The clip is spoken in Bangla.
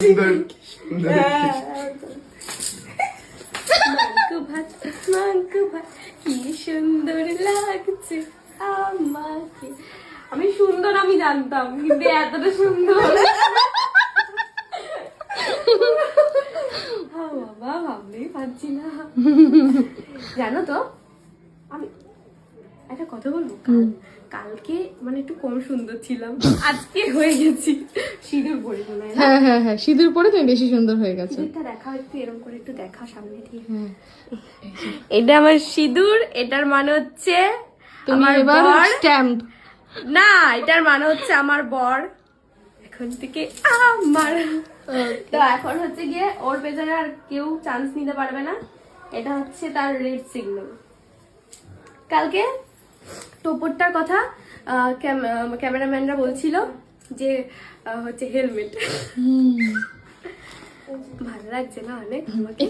কি সুন্দর লাগছে আমাকে। আমি সুন্দর আমি জানতাম, কিন্তু এতটা সুন্দর বাবা ভাবলেই পারছি না। জানো তো আমি একটা কথা বলবো, কালকে মানে একটু কম সুন্দর ছিলাম, আজকে হয়ে গেছি সিঁদুর পরে। হ্যাঁ হ্যাঁ হ্যাঁ, সিঁদুর পরে তুমি বেশি সুন্দর হয়ে গেছো। সিঁদুরটা দেখাও একটু, এরকম করে একটু দেখাও সামনে দিয়ে। এটা আমার সিঁদুর, এটার মানে হচ্ছে আমার এবার স্ট্যাম্প না, এটার মানে হচ্ছে আমার বর এখন থেকে আমার। তো এখন হচ্ছে গিয়ে ওর পেছনে আর কেউ চান্স নিতে পারবে না, এটা হচ্ছে তার রেড সিগন্যাল। কালকে টোপরটার কথা ক্যামেরাম্যানরা বলছিল যে হচ্ছে হেলমেট। ভালো লাগছে না অনেক আমাকে?